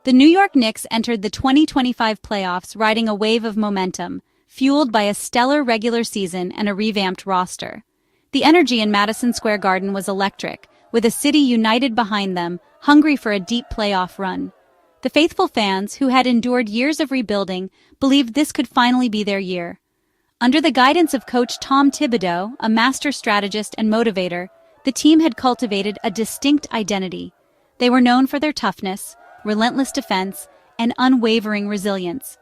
The New York Knicks entered the 2025 playoffs riding a wave of momentum, fueled by a stellar regular season and a revamped roster. The energy in Madison Square Garden was electric, with a city united behind them, hungry for a deep playoff run. The faithful fans, who had endured years of rebuilding, believed this could finally be their year. Under the guidance of coach Tom Thibodeau, a master strategist and motivator, the team had cultivated a distinct identity. They were known for their toughness, relentless defense, and unwavering resilience.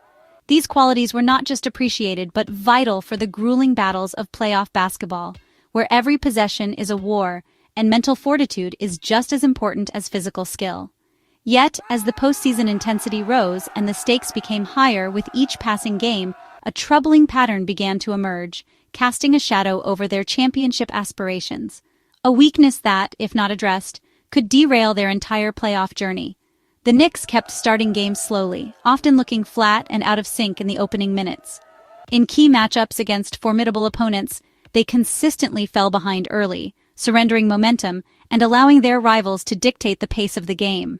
These qualities were not just appreciated but vital for the grueling battles of playoff basketball, where every possession is a war and mental fortitude is just as important as physical skill. Yet, as the postseason intensity rose and the stakes became higher with each passing game, a troubling pattern began to emerge, casting a shadow over their championship aspirations. A weakness that, if not addressed, could derail their entire playoff journey. The Knicks kept starting games slowly, often looking flat and out of sync in the opening minutes. In key matchups against formidable opponents, they consistently fell behind early, surrendering momentum and allowing their rivals to dictate the pace of the game.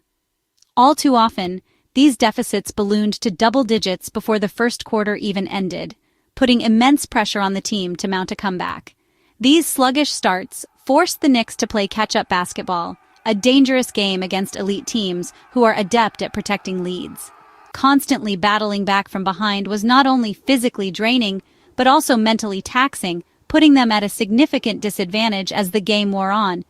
All too often, these deficits ballooned to double digits before the first quarter even ended, putting immense pressure on the team to mount a comeback. These sluggish starts forced the Knicks to play catch-up basketball, a dangerous game against elite teams who are adept at protecting leads. Constantly battling back from behind was not only physically draining, but also mentally taxing, putting them at a significant disadvantage as the game wore on.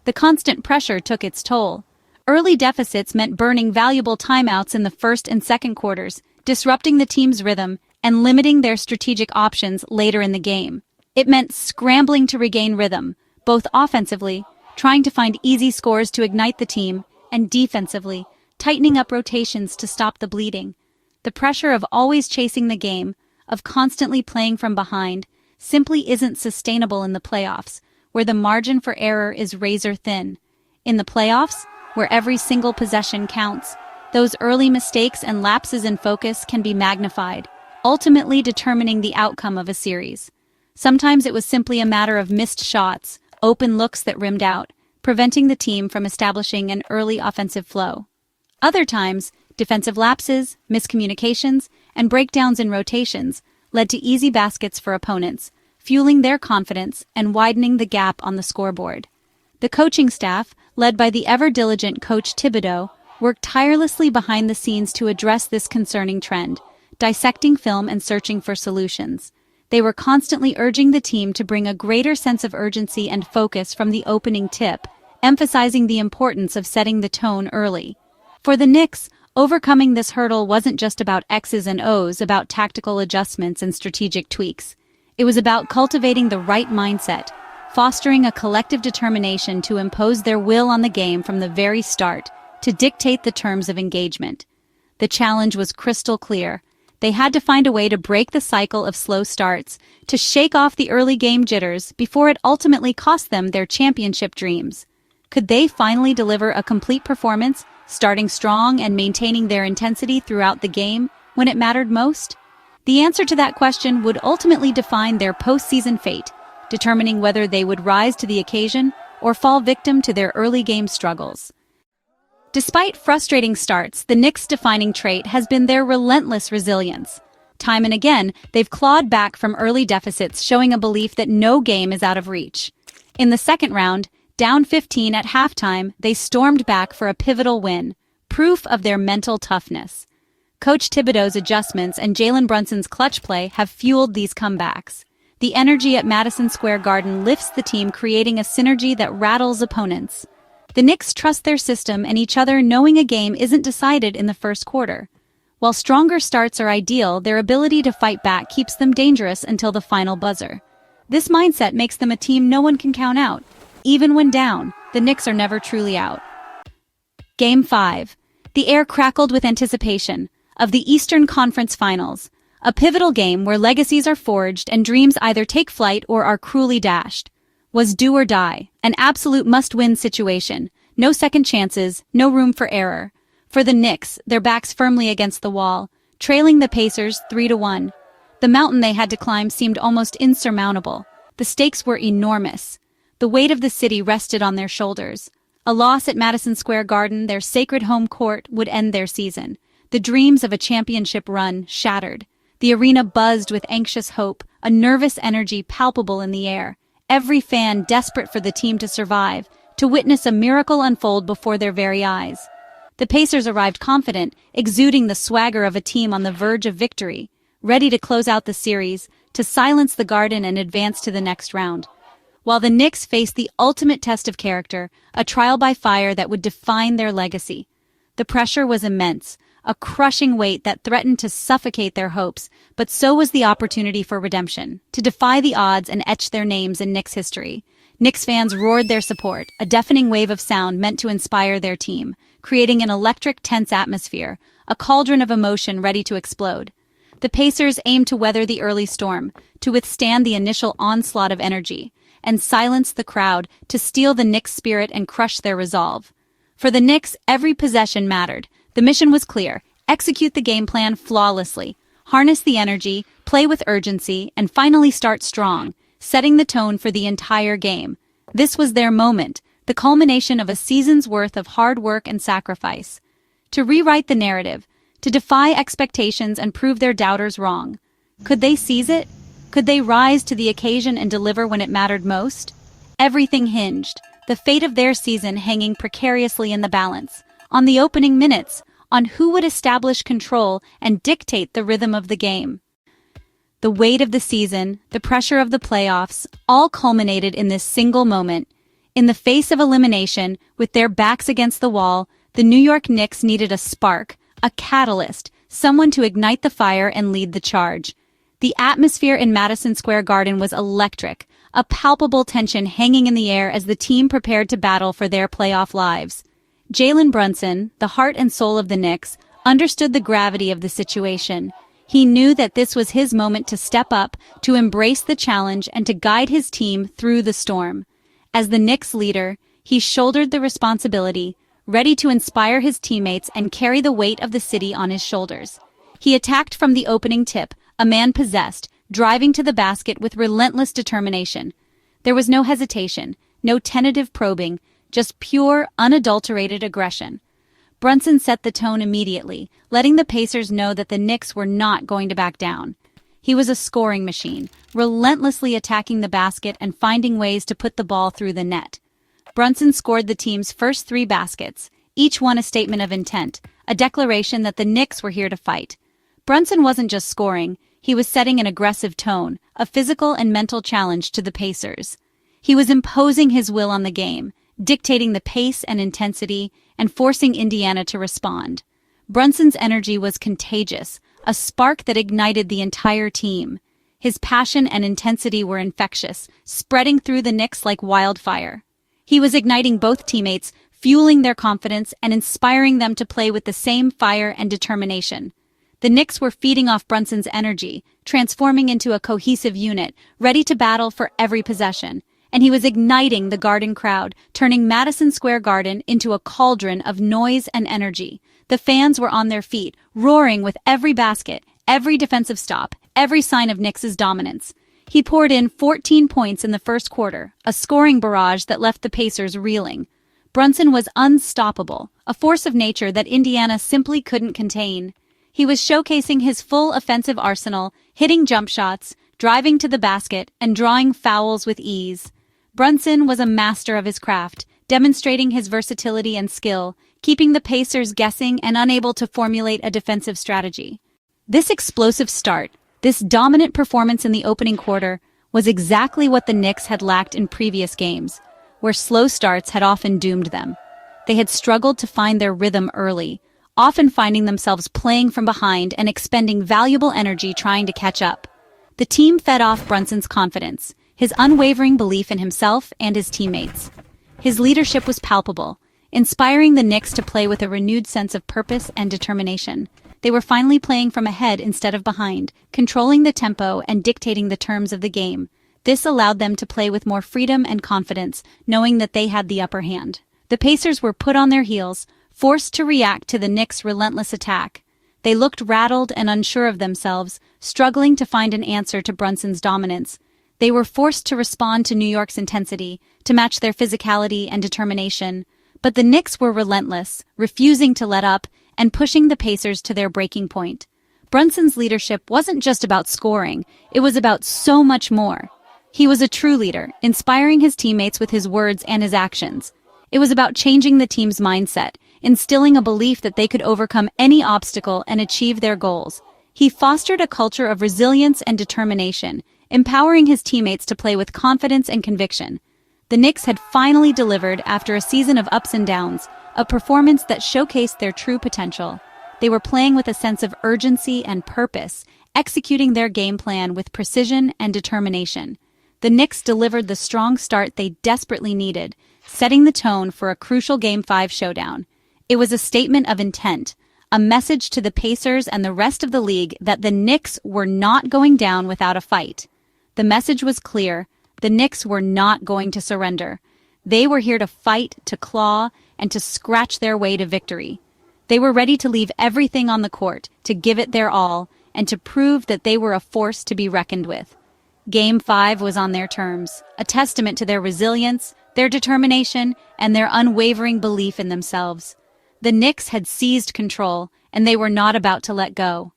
The constant pressure took its toll. Early deficits meant burning valuable timeouts in the first and second quarters, disrupting the team's rhythm and limiting their strategic options later in the game. It meant scrambling to regain rhythm, both offensively, trying to find easy scores to ignite the team, and defensively, tightening up rotations to stop the bleeding. The pressure of always chasing the game, of constantly playing from behind, simply isn't sustainable in the playoffs, where the margin for error is razor thin. In the playoffs, where every single possession counts, those early mistakes and lapses in focus can be magnified, ultimately determining the outcome of a series. Sometimes it was simply a matter of missed shots, open looks that rimmed out, preventing the team from establishing an early offensive flow. Other times, defensive lapses, miscommunications, and breakdowns in rotations led to easy baskets for opponents, fueling their confidence and widening the gap on the scoreboard. The coaching staff, led by the ever-diligent coach Thibodeau, worked tirelessly behind the scenes to address this concerning trend, dissecting film and searching for solutions. They were constantly urging the team to bring a greater sense of urgency and focus from the opening tip, emphasizing the importance of setting the tone early. For the Knicks, overcoming this hurdle wasn't just about X's and O's, about tactical adjustments and strategic tweaks. It was about cultivating the right mindset, fostering a collective determination to impose their will on the game from the very start, to dictate the terms of engagement. The challenge was crystal clear. They had to find a way to break the cycle of slow starts, to shake off the early game jitters before it ultimately cost them their championship dreams. Could they finally deliver a complete performance, starting strong and maintaining their intensity throughout the game when it mattered most? The answer to that question would ultimately define their postseason fate, determining whether they would rise to the occasion or fall victim to their early game struggles. Despite frustrating starts, the Knicks' defining trait has been their relentless resilience. Time and again, they've clawed back from early deficits, showing a belief that no game is out of reach. In the second round, down 15 at halftime, they stormed back for a pivotal win, proof of their mental toughness. Coach Thibodeau's adjustments and Jalen Brunson's clutch play have fueled these comebacks. The energy at Madison Square Garden lifts the team, creating a synergy that rattles opponents. The Knicks trust their system and each other, knowing a game isn't decided in the first quarter. While stronger starts are ideal, their ability to fight back keeps them dangerous until the final buzzer. This mindset makes them a team no one can count out. Even when down, the Knicks are never truly out. Game 5. The air crackled with anticipation of the Eastern Conference Finals, a pivotal game where legacies are forged and dreams either take flight or are cruelly dashed. Was do or die, an absolute must-win situation. No second chances, no room for error. For the Knicks, their backs firmly against the wall, trailing the Pacers 3-1. The mountain they had to climb seemed almost insurmountable. The stakes were enormous. The weight of the city rested on their shoulders. A loss at Madison Square Garden, their sacred home court, would end their season. The dreams of a championship run shattered. The arena buzzed with anxious hope, a nervous energy palpable in the air. Every fan desperate for the team to survive, to witness a miracle unfold before their very eyes. The Pacers arrived confident, exuding the swagger of a team on the verge of victory, ready to close out the series, to silence the Garden and advance to the next round. While the Knicks faced the ultimate test of character, a trial by fire that would define their legacy. The pressure was immense, a crushing weight that threatened to suffocate their hopes, but so was the opportunity for redemption, to defy the odds and etch their names in Knicks history. Knicks fans roared their support, a deafening wave of sound meant to inspire their team, creating an electric, tense atmosphere, a cauldron of emotion ready to explode. The Pacers aimed to weather the early storm, to withstand the initial onslaught of energy, and silence the crowd, to steal the Knicks' spirit and crush their resolve. For the Knicks, every possession mattered. The mission was clear: execute the game plan flawlessly, harness the energy, play with urgency, and finally start strong, setting the tone for the entire game. This was their moment, the culmination of a season's worth of hard work and sacrifice. To rewrite the narrative, to defy expectations and prove their doubters wrong. Could they seize it? Could they rise to the occasion and deliver when it mattered most? Everything hinged, the fate of their season hanging precariously in the balance, on the opening minutes, on who would establish control and dictate the rhythm of the game. The weight of the season, the pressure of the playoffs, all culminated in this single moment. In the face of elimination, with their backs against the wall, the New York Knicks needed a spark, a catalyst, someone to ignite the fire and lead the charge. The atmosphere in Madison Square Garden was electric, a palpable tension hanging in the air as the team prepared to battle for their playoff lives. Jalen Brunson, the heart and soul of the Knicks, understood the gravity of the situation. He knew that this was his moment to step up, to embrace the challenge, and to guide his team through the storm. As the Knicks leader, he shouldered the responsibility, ready to inspire his teammates and carry the weight of the city on his shoulders. He attacked from the opening tip, a man possessed, driving to the basket with relentless determination. There was no hesitation, no tentative probing, just pure, unadulterated aggression. Brunson set the tone immediately, letting the Pacers know that the Knicks were not going to back down. He was a scoring machine, relentlessly attacking the basket and finding ways to put the ball through the net. Brunson scored the team's first 3 baskets, each one a statement of intent, a declaration that the Knicks were here to fight. Brunson wasn't just scoring, he was setting an aggressive tone, a physical and mental challenge to the Pacers. He was imposing his will on the game, dictating the pace and intensity, and forcing Indiana to respond. Brunson's energy was contagious, a spark that ignited the entire team. His passion and intensity were infectious, spreading through the Knicks like wildfire. He was igniting both teammates, fueling their confidence and inspiring them to play with the same fire and determination. The Knicks were feeding off Brunson's energy, transforming into a cohesive unit, ready to battle for every possession. And he was igniting the Garden crowd, turning Madison Square Garden into a cauldron of noise and energy. The fans were on their feet, roaring with every basket, every defensive stop, every sign of Knicks' dominance. He poured in 14 points in the first quarter, a scoring barrage that left the Pacers reeling. Brunson was unstoppable, a force of nature that Indiana simply couldn't contain. He was showcasing his full offensive arsenal, hitting jump shots, driving to the basket, and drawing fouls with ease. Brunson was a master of his craft, demonstrating his versatility and skill, keeping the Pacers guessing and unable to formulate a defensive strategy. This explosive start, this dominant performance in the opening quarter, was exactly what the Knicks had lacked in previous games, where slow starts had often doomed them. They had struggled to find their rhythm early, often finding themselves playing from behind and expending valuable energy trying to catch up. The team fed off Brunson's confidence, his unwavering belief in himself and his teammates. His leadership was palpable, inspiring the Knicks to play with a renewed sense of purpose and determination. They were finally playing from ahead instead of behind, controlling the tempo and dictating the terms of the game. This allowed them to play with more freedom and confidence, knowing that they had the upper hand. The Pacers were put on their heels, forced to react to the Knicks' relentless attack. They looked rattled and unsure of themselves, struggling to find an answer to Brunson's dominance. They were forced to respond to New York's intensity, to match their physicality and determination. But the Knicks were relentless, refusing to let up and pushing the Pacers to their breaking point. Brunson's leadership wasn't just about scoring, it was about so much more. He was a true leader, inspiring his teammates with his words and his actions. It was about changing the team's mindset, instilling a belief that they could overcome any obstacle and achieve their goals. He fostered a culture of resilience and determination, empowering his teammates to play with confidence and conviction. The Knicks had finally delivered after a season of ups and downs, a performance that showcased their true potential. They were playing with a sense of urgency and purpose, executing their game plan with precision and determination. The Knicks delivered the strong start they desperately needed, setting the tone for a crucial Game 5 showdown. It was a statement of intent, a message to the Pacers and the rest of the league that the Knicks were not going down without a fight. The message was clear: the Knicks were not going to surrender. They were here to fight, to claw, and to scratch their way to victory. They were ready to leave everything on the court, to give it their all, and to prove that they were a force to be reckoned with. Game 5 was on their terms, a testament to their resilience, their determination, and their unwavering belief in themselves. The Knicks had seized control, and they were not about to let go.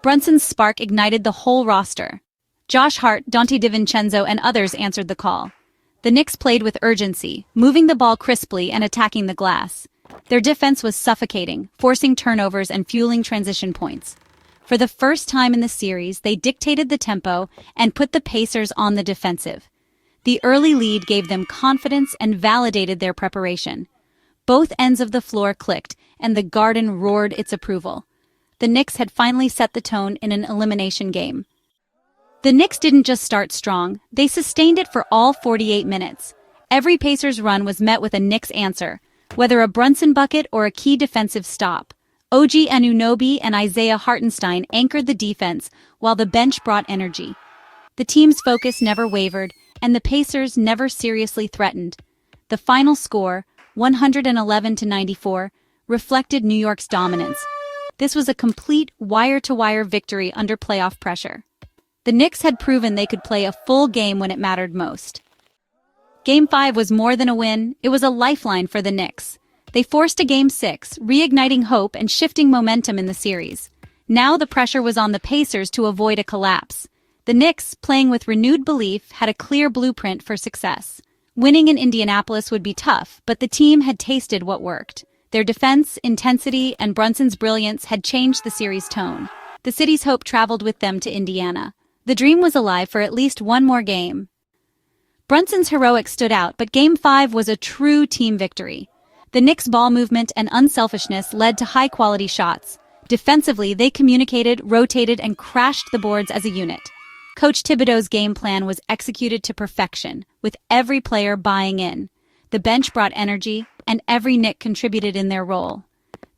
Brunson's spark ignited the whole roster. Josh Hart, Dante DiVincenzo, and others answered the call. The Knicks played with urgency, moving the ball crisply and attacking the glass. Their defense was suffocating, forcing turnovers and fueling transition points. For the first time in the series, they dictated the tempo and put the Pacers on the defensive. The early lead gave them confidence and validated their preparation. Both ends of the floor clicked, and the Garden roared its approval. The Knicks had finally set the tone in an elimination game. The Knicks didn't just start strong, they sustained it for all 48 minutes. Every Pacers run was met with a Knicks answer, whether a Brunson bucket or a key defensive stop. OG Anunoby and Isaiah Hartenstein anchored the defense, while the bench brought energy. The team's focus never wavered, and the Pacers never seriously threatened. The final score, 111-94, reflected New York's dominance. This was a complete wire-to-wire victory under playoff pressure. The Knicks had proven they could play a full game when it mattered most. Game 5 was more than a win, it was a lifeline for the Knicks. They forced a Game 6, reigniting hope and shifting momentum in the series. Now the pressure was on the Pacers to avoid a collapse. The Knicks, playing with renewed belief, had a clear blueprint for success. Winning in Indianapolis would be tough, but the team had tasted what worked. Their defense, intensity, and Brunson's brilliance had changed the series' tone. The city's hope traveled with them to Indiana. The dream was alive for at least one more game. Brunson's heroics stood out, but Game 5 was a true team victory. The Knicks' ball movement and unselfishness led to high-quality shots. Defensively, they communicated, rotated, and crashed the boards as a unit. Coach Thibodeau's game plan was executed to perfection, with every player buying in. The bench brought energy, and every Knick contributed in their role.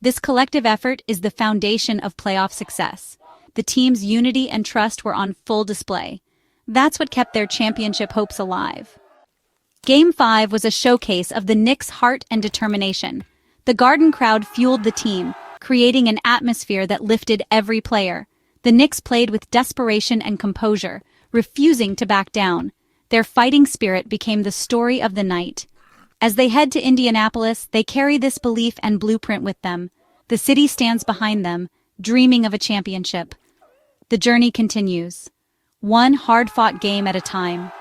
This collective effort is the foundation of playoff success. The team's unity and trust were on full display. That's what kept their championship hopes alive. Game 5 was a showcase of the Knicks' heart and determination. The Garden crowd fueled the team, creating an atmosphere that lifted every player. The Knicks played with desperation and composure, refusing to back down. Their fighting spirit became the story of the night. As they head to Indianapolis, they carry this belief and blueprint with them. The city stands behind them, dreaming of a championship. The journey continues, one hard-fought game at a time.